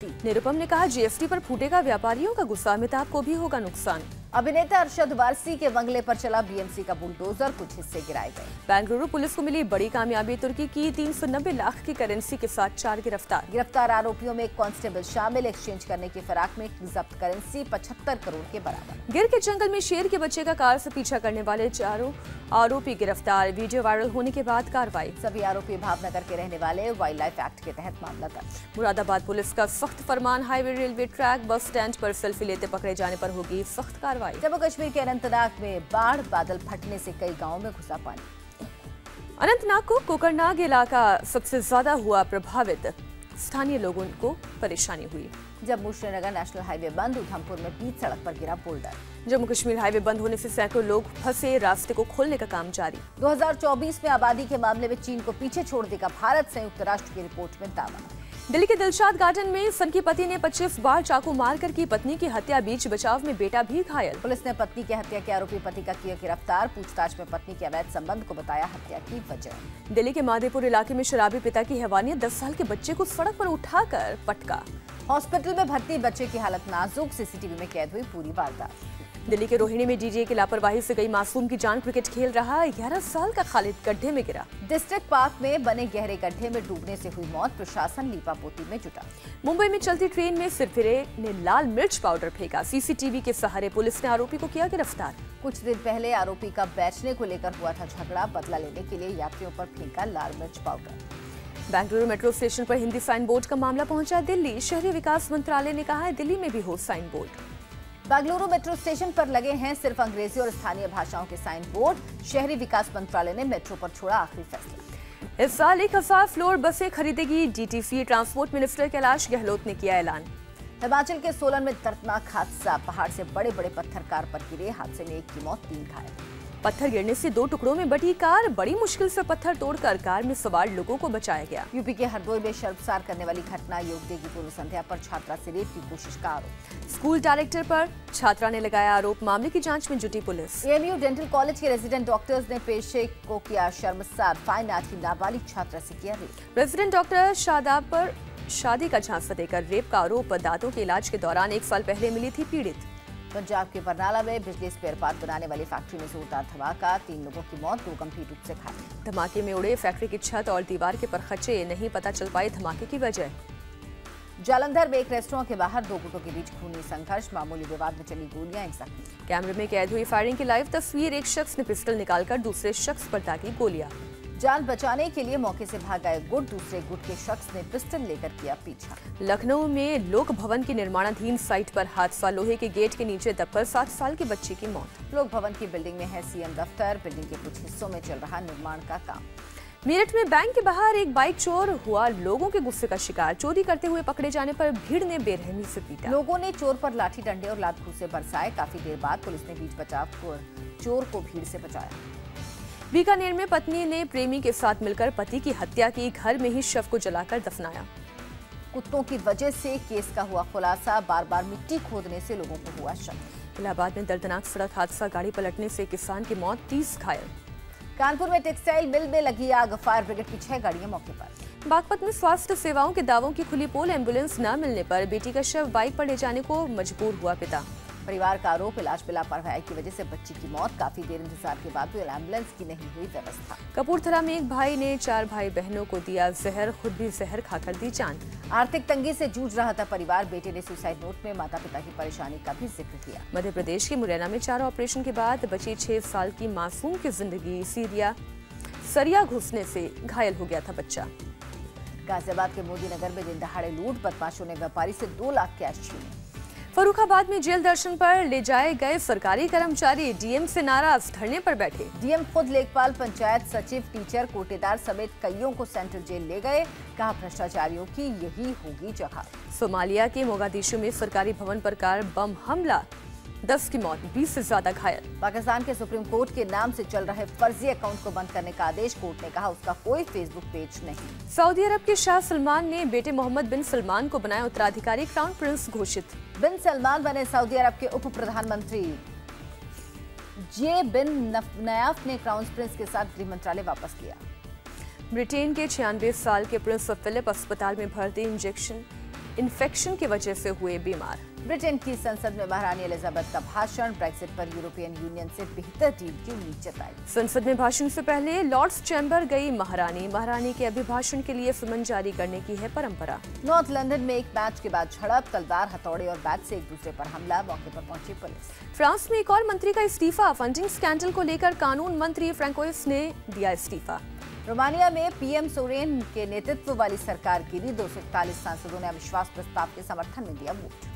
निरुपम ने कहा, जीएसटी पर फूटेगा व्यापारियों का गुस्सा, अमिताभ को भी होगा नुकसान। अभिनेता अरशद वारसी के बंगले पर चला बीएमसी का बुलडोजर, कुछ हिस्से गिराए गए। बेंगलुरु पुलिस को मिली बड़ी कामयाबी, तुर्की की 390 लाख की करेंसी के साथ 4 गिरफ्तार। गिरफ्तार आरोपियों में एक कांस्टेबल शामिल, एक्सचेंज करने की फिराक में जब्त करेंसी 75 करोड़ के बराबर। गिर के जंगल में शेर के बच्चे का कार से पीछा करने वाले 4 आरोपी गिरफ्तार, वीडियो वायरल होने के बाद कार्रवाई। सभी आरोपी भावनगर के रहने वाले, वाइल्ड लाइफ एक्ट के तहत मामला दर्ज। मुरादाबाद पुलिस का सख्त फरमान, highway, railway track, bus stand पर सेल्फी लेते पकड़े जाने पर होगी सख्त कार्रवाई। जम्मू कश्मीर के अनंतनाग में बाढ़, बादल फटने से कई गांवों में घुसा पानी। अनंतनाग को कोकरनाग इलाका सबसे ज्यादा हुआ प्रभावित, स्थानीय लोगों को परेशानी हुई। जम्मू श्रीनगर नेशनल हाईवे बंद, उधमपुर में बीच सड़क पर गिरा बोल्डर। जम्मू कश्मीर हाईवे बंद होने से सैकड़ों लोग फंसे, रास्ते को खोलने का काम जारी। 2024 में आबादी के मामले में चीन को पीछे छोड़ देगा भारत, संयुक्त राष्ट्र की रिपोर्ट में दावा। दिल्ली के दिलशाद गार्डन में सन की पति ने 25 बार चाकू मारकर की पत्नी की हत्या, बीच बचाव में बेटा भी घायल। पुलिस ने पत्नी की हत्या के आरोपी पति का किया गिरफ्तार, पूछताछ में पत्नी के अवैध संबंध को बताया हत्या की वजह। दिल्ली के माधेपुर इलाके में शराबी पिता की हैवानियत, 10 साल के बच्चे को सड़क पर उठाकर पटका। हॉस्पिटल में भर्ती बच्चे की हालत नाजुक, सीसीटीवी में कैद हुई पूरी वारदात। दिल्ली के रोहिणी में डीजे की लापरवाही से गई मासूम की जान, क्रिकेट खेल रहा 11 साल का खालिद गड्ढे में गिरा। डिस्ट्रिक्ट पार्क में बने गहरे गड्ढे में डूबने से हुई मौत, प्रशासन लीपापोती में जुटा। मुंबई में चलती ट्रेन में सिरफिरे ने लाल मिर्च पाउडर फेंका, सीसीटीवी के सहारे पुलिस ने आरोपी को किया गिरफ्तार। कुछ दिन पहले आरोपी का बेचने को लेकर हुआ था झगड़ा, बदला लेने के लिए यात्रियों पर फेंका लाल मिर्च पाउडर। बेंगलुरु मेट्रो स्टेशन पर हिंदी साइन बोर्ड का मामला पहुंचा दिल्ली, शहरी विकास मंत्रालय ने कहा है दिल्ली में भी हो sign board. Bengaluru metro station पर लगे हैं सिर्फ अंग्रेजी और स्थानीय भाषाओं के साइन बोर्ड, शहरी विकास मंत्रालय ने मेट्रो पर छोड़ा आखिरी फैसला। इस साल 1000 फ्लोर बसें खरीदेगी DTC, transport minister Kailash Gehlot ने किया ऐलान। हिमाचल के सोलन में दर्दनाक हादसा, पहाड़ से बड़े बड़े पत्थर कार पर गिरे, हादसे में एक की मौत, 3 घायल। पत्थर गिरने से 2 टुकड़ों में बटी कार, बड़ी मुश्किल से पत्थर तोड़कर कार में सवार लोगों को बचाया गया। यूपी के हरदोई में शर्मसार करने वाली घटना, योग डे की पूर्व संध्या पर छात्रा से रेप की कोशिश का आरोप। स्कूल डायरेक्टर पर छात्रा ने लगाया आरोप, मामले की जांच में जुटी पुलिस। एएमयू डेंटल कॉलेज के रेजिडेंट डॉक्टर्स ने पेशे को किया शर्मसार, फाइनाट की नाबालिग छात्रा से किया रेप। रेजिडेंट डॉक्टर शादाब पर शादी का झांसा देकर रेप का आरोप, दांतों के इलाज के दौरान 1 साल पहले मिली थी पीड़ित। पंजाब के बरनाला में बिजली स्पेयर पार्ट बनाने वाली फैक्ट्री में जोरदार धमाका, 3 लोगों की मौत, 2 गंभीर रूप से घायल। धमाके में उड़े फैक्ट्री की छत और दीवार के परखचे, नहीं पता चल पाई धमाके की वजह। जालंधर में एक रेस्टोरेंट के बाहर 2 गुटों के बीच खूनी संघर्ष, मामूली विवाद में चली गोलियां, एक जख्मी। कैमरे में कैद हुई फायरिंग की लाइव तस्वीर, एक शख्स ने पिस्टल निकालकर दूसरे शख्स पर दागी गोलियां। जान बचाने के लिए मौके से भागा एक गुट, दूसरे गुट के शख्स ने पिस्टल लेकर किया पीछा। लखनऊ में लोक भवन की निर्माणाधीन साइट पर हादसा, लोहे के गेट के नीचे दबकर 7 साल के बच्चे की मौत। लोक भवन की बिल्डिंग में है सीएम दफ्तर, बिल्डिंग के कुछ हिस्सों में चल रहा निर्माण का काम। मेरठ में बैंक के बाहर एक बाइक चोर हुआ लोगों के गुस्से का शिकार, चोरी करते हुए पकड़े जाने पर भीड़ ने बेरहमी से पीटा। लोगों ने चोर पर लाठी डंडे और लात घूंसे बरसाए, काफी देर बाद पुलिस ने बीच बचाव कर चोर को भीड़ से बचाया। बीकानेर में पत्नी ने प्रेमी के साथ मिलकर पति की हत्या की, घर में ही शव को जलाकर दफनाया। कुत्तों की वजह से केस का हुआ खुलासा, बार बार मिट्टी खोदने से लोगों को हुआ शक। इलाहाबाद में दर्दनाक सड़क हादसा, गाड़ी पलटने से किसान की मौत, 30 घायल। कानपुर में टेक्सटाइल मिल में लगी आग, फायर ब्रिगेड की 6 गाड़ियां मौके पर। बागपत में स्वास्थ्य सेवाओं के दावों की खुली पोल, एम्बुलेंस न मिलने पर बेटी का शव बाइक पर ले जाने को मजबूर हुआ पिता। परिवार का आरोप, इलाज में लापरवाही की वजह से बच्ची की मौत, काफी देर इंतजार के बाद भी एम्बुलेंस की नहीं हुई व्यवस्था। कपूरथला में एक भाई ने 4 भाई बहनों को दिया जहर, खुद भी जहर खाकर दी जान। आर्थिक तंगी से जूझ रहा था परिवार, बेटे ने सुसाइड नोट में माता पिता की परेशानी का भी जिक्र किया। मध्य प्रदेश के मुरैना में 4 ऑपरेशन के बाद बची 6 साल की मासूम की जिंदगी, सरिया घुसने से घायल हो गया था बच्चा। गाजियाबाद के मोदी नगर में दिन दहाड़े लूट, बदमाशों ने व्यापारी से 2 लाख कैश छीने। फर्रुखाबाद में जेल दर्शन पर ले जाए गए सरकारी कर्मचारी डीएम से नाराज, धरने पर बैठे। डीएम खुद लेखपाल, पंचायत सचिव, टीचर, कोटेदार समेत कईयों को सेंट्रल जेल ले गए, कहा भ्रष्टाचारियों की यही होगी जगह। सोमालिया के मोगादिशु में सरकारी भवन पर कार बम हमला, 10 की मौत, 20 से ज्यादा घायल। पाकिस्तान के सुप्रीम कोर्ट के नाम से चल रहे फर्जी अकाउंट को बंद करने का आदेश, कोर्ट ने कहा उसका कोई फेसबुक पेज नहीं। सऊदी अरब के शाह सलमान ने बेटे मोहम्मद बिन सलमान को बनाया उत्तराधिकारी, क्राउन प्रिंस घोषित। बिन सलमान बने सऊदी अरब के उप प्रधानमंत्री। जे बिन नयाफ ने क्राउन प्रिंस के साथ गृह मंत्रालय वापस लिया। ब्रिटेन के 96 साल के प्रिंस फिलिप अस्पताल में भर्ती, इंजेक्शन इन्फेक्शन की वजह से हुए बीमार। ब्रिटेन की संसद में महारानी एलिजाबेथ का भाषण, ब्रेक्जिट पर यूरोपियन यूनियन से बेहतर डील की उम्मीद जताई। संसद में भाषण से पहले लॉर्ड्स चैम्बर गई महारानी के अभिभाषण के लिए सुमन जारी करने की है परंपरा। नॉर्थ लंदन में एक मैच के बाद झड़प, तलवार, हथौड़े और बैट से एक दूसरे पर हमला, मौके पर पहुंची पुलिस। फ्रांस में एक और मंत्री का इस्तीफा, फंडिंग स्कैंडल को लेकर कानून मंत्री फ्रैंकोइस ने दिया इस्तीफा। रोमानिया में पीएम सोरेन के नेतृत्व वाली सरकार गिरी, 241 सांसदों ने अविश्वास प्रस्ताव के समर्थन में दिया वोट।